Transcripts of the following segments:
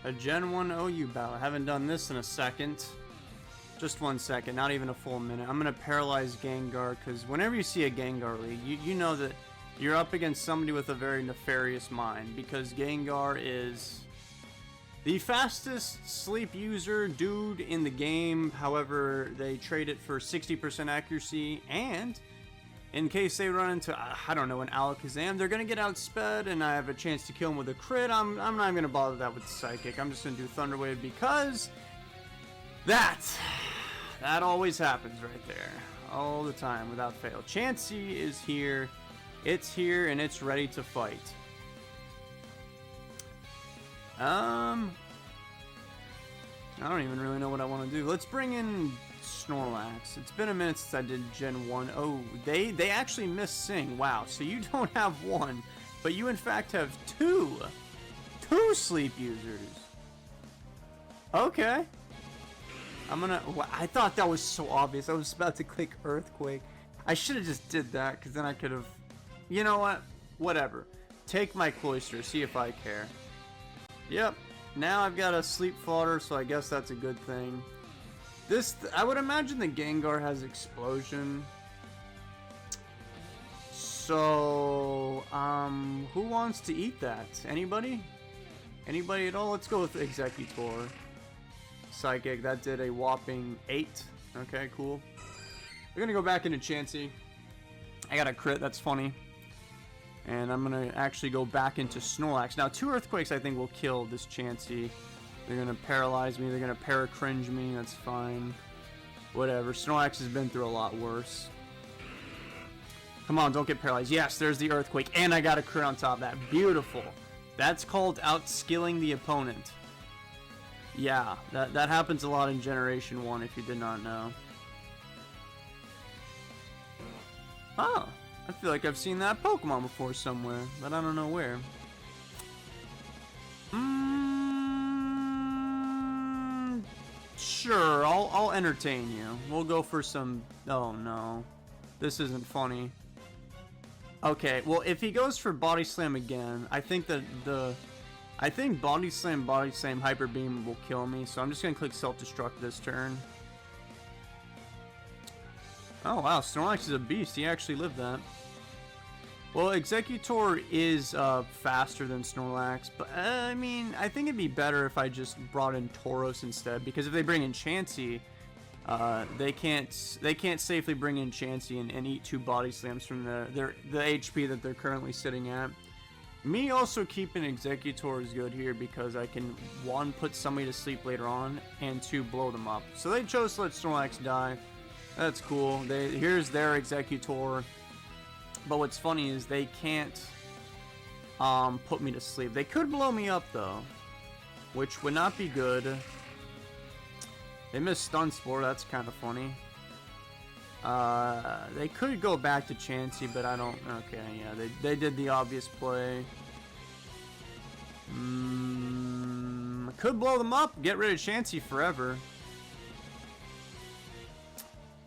A Gen 1 OU battle. I haven't done this in a second. Just 1 second, not even a full minute. I'm going to paralyze Gengar, because whenever you see a Gengar League, you know that you're up against somebody with a very nefarious mind, because Gengar is the fastest sleep user dude in the game. However, they trade it for 60% accuracy, and in case they run into, I don't know, an Alakazam, they're going to get outsped, and I have a chance to kill him with a crit. I'm not going to bother that with Psychic. I'm just going to do Thunder Wave, because that always happens right there. All the time, without fail. Chansey is here. It's here, and it's ready to fight. I don't even really know what I want to do. Let's bring in Snorlax. It's been a minute since I did Gen 1. Oh, they actually missed Sing. Wow, so you don't have one, but you in fact have two sleep users. Okay. I thought that was so obvious. I was about to click Earthquake. I should have just did that, because then I could have... You know what? Whatever. Take my Cloyster, see if I care. Yep. Now I've got a Sleep Flutter, so I guess that's a good thing. I would imagine the Gengar has Explosion. So, who wants to eat that? Anybody? Anybody at all? Let's go with Exeggutor. Psychic, that did a whopping 8. Okay, cool. We're gonna go back into Chansey. I got a crit, that's funny. And I'm gonna actually go back into Snorlax. Now, 2 Earthquakes I think will kill this Chansey. They're gonna paralyze me, they're gonna para-cringe me, that's fine. Whatever, Snorlax has been through a lot worse. Come on, don't get paralyzed. Yes, there's the Earthquake, and I got a crit on top of that. Beautiful. That's called outskilling the opponent. Yeah, that happens a lot in Generation 1 if you did not know. Oh, I feel like I've seen that Pokemon before somewhere, but I don't know where. Sure, I'll entertain you. We'll go for some... Oh no, this isn't funny. Okay, well if he goes for Body Slam again, I think that I think Body Slam, Hyper Beam will kill me, so I'm just going to click Self-Destruct this turn. Oh wow, Snorlax is a beast, he actually lived that. Well, Exeggutor is faster than Snorlax, but I mean, I think it'd be better if I just brought in Tauros instead, because if they bring in Chansey, they can't safely bring in Chansey and eat 2 Body Slams from the HP that they're currently sitting at. Me also keeping Exeggutor is good here because I can, 1, put somebody to sleep later on, and 2, blow them up. So they chose to let Snorlax die. That's cool. Here's their Exeggutor. But what's funny is they can't put me to sleep. They could blow me up though, which would not be good. They missed Stun Spore, that's kind of funny. They could go back to Chansey, but I don't... Okay, yeah, they did the obvious play. Could blow them up, get rid of Chansey forever.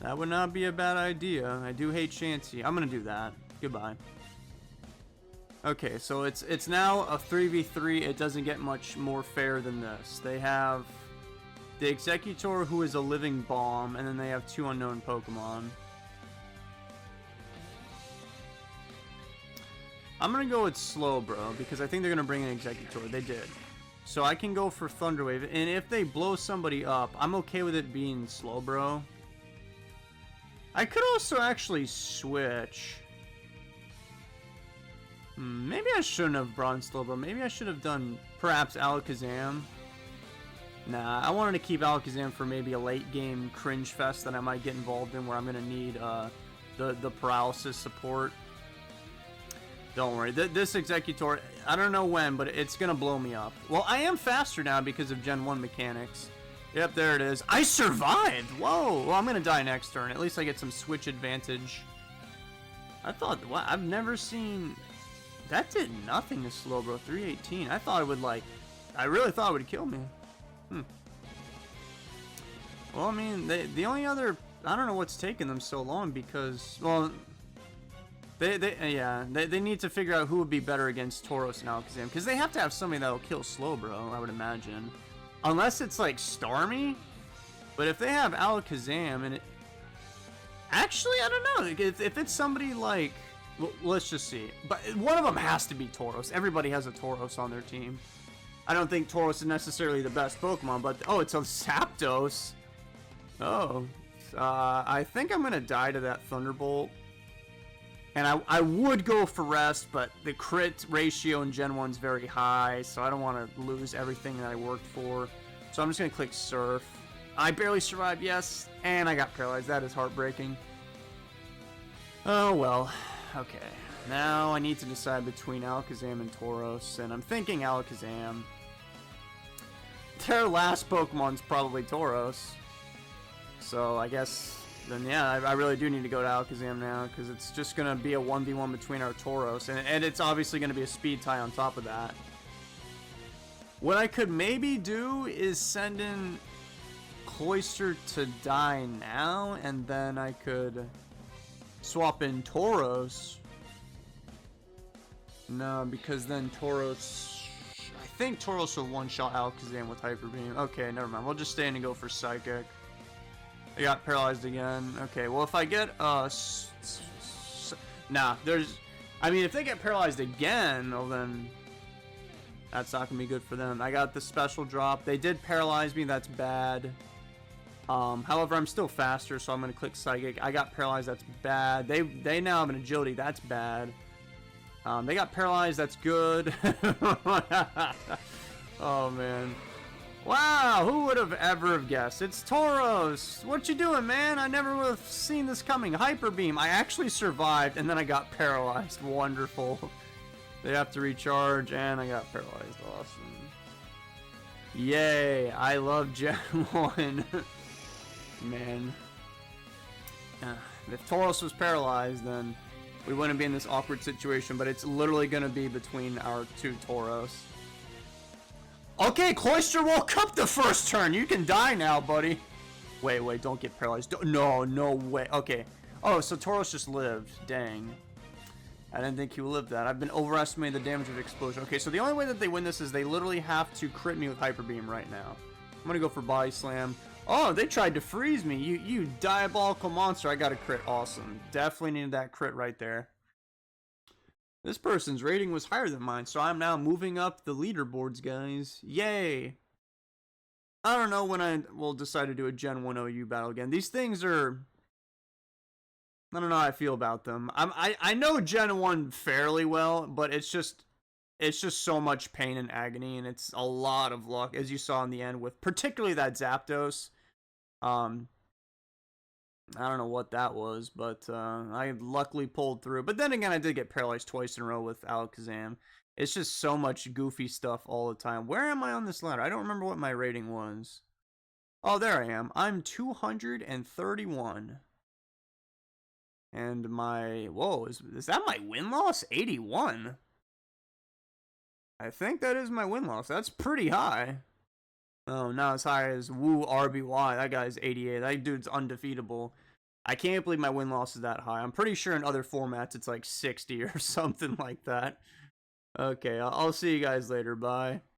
That would not be a bad idea. I do hate Chansey. I'm gonna do that. Goodbye. Okay, so it's now a 3v3. It doesn't get much more fair than this. They have the Exeggutor, who is a living bomb, and then they have 2 unknown Pokemon. I'm gonna go with Slowbro because I think they're gonna bring in Exeggutor. They did. So I can go for Thunder Wave, and if they blow somebody up, I'm okay with it being Slowbro. I could also actually switch. Maybe I shouldn't have brought in Slowbro. Maybe I should have done perhaps Alakazam. Nah, I wanted to keep Alakazam for maybe a late game cringe fest that I might get involved in where I'm gonna need the paralysis support. Don't worry, this Exeggutor, I don't know when, but it's gonna blow me up. Well, I am faster now because of Gen 1 mechanics. Yep, there it is. I survived! Whoa! Well, I'm gonna die next turn. At least I get some switch advantage. I thought, wow, I've never seen... That did nothing to Slowbro. 318. I thought it would, like... I really thought it would kill me. Well, I mean, the only other... I don't know what's taking them so long because... Well... They need to figure out who would be better against Tauros and Alakazam, because they have to have somebody that'll kill Slowbro, I would imagine. Unless it's like Starmie, but if they have Alakazam and it... Actually, I don't know. If it's somebody like... Well, let's just see. But one of them has to be Tauros. Everybody has a Tauros on their team. I don't think Tauros is necessarily the best Pokemon, but... Oh, it's a Zapdos. Oh. I think I'm going to die to that Thunderbolt. And I would go for Rest, but the crit ratio in Gen 1 is very high, so I don't want to lose everything that I worked for. So I'm just going to click Surf. I barely survived, yes, and I got paralyzed. That is heartbreaking. Oh, well. Okay. Now I need to decide between Alakazam and Tauros, and I'm thinking Alakazam. Their last Pokemon's probably Tauros. So I guess, then yeah, I really do need to go to Alakazam now, because it's just going to be a 1v1 between our Tauros, and it's obviously going to be a speed tie on top of that. What I could maybe do is send in Cloyster to die now, and then I could swap in Tauros. No, because then Tauros... I think Tauros will one-shot Alakazam with Hyper Beam. Okay, never mind. We'll just stay in and go for Psychic. I got paralyzed again. Okay, well, if I get... nah, there's... I mean, if they get paralyzed again, well, then... That's not going to be good for them. I got the special drop. They did paralyze me. That's bad. However, I'm still faster, so I'm going to click Psychic. I got paralyzed. That's bad. They now have an Agility. That's bad. They got paralyzed. That's good. Oh, man. Wow, who would have ever guessed? It's Tauros. What you doing, man? I never would have seen this coming. Hyper Beam. I actually survived, and then I got paralyzed. Wonderful. They have to recharge, and I got paralyzed. Awesome. Yay. I love Gen 1. Man. If Tauros was paralyzed, then we wouldn't be in this awkward situation, but it's literally going to be between our two Tauros. Okay, Cloyster woke up the first turn. You can die now, buddy. Wait, don't get paralyzed. No way. Okay. Oh, so Tauros just lived. Dang. I didn't think he would live that. I've been overestimating the damage of Explosion. Okay, so the only way that they win this is they literally have to crit me with Hyper Beam right now. I'm going to go for Body Slam. Oh, they tried to freeze me. You diabolical monster. I got a crit. Awesome. Definitely needed that crit right there. This person's rating was higher than mine, so I'm now moving up the leaderboards, guys. Yay! I don't know when I will decide to do a Gen 1 OU battle again. These things are... I don't know how I feel about them. I know Gen 1 fairly well, but it's just so much pain and agony, and it's a lot of luck, as you saw in the end with particularly that Zapdos. I don't know what that was, but I luckily pulled through. But then again, I did get paralyzed twice in a row with Alakazam. It's just so much goofy stuff all the time. Where am I on this ladder? I don't remember what my rating was. Oh, there I am. I'm 231. And my... Whoa, is that my win-loss? 81. I think that is my win-loss. That's pretty high. Oh, not as high as Woo RBY. That guy's 88. That dude's undefeatable. I can't believe my win-loss is that high. I'm pretty sure in other formats it's like 60 or something like that. Okay, I'll see you guys later. Bye.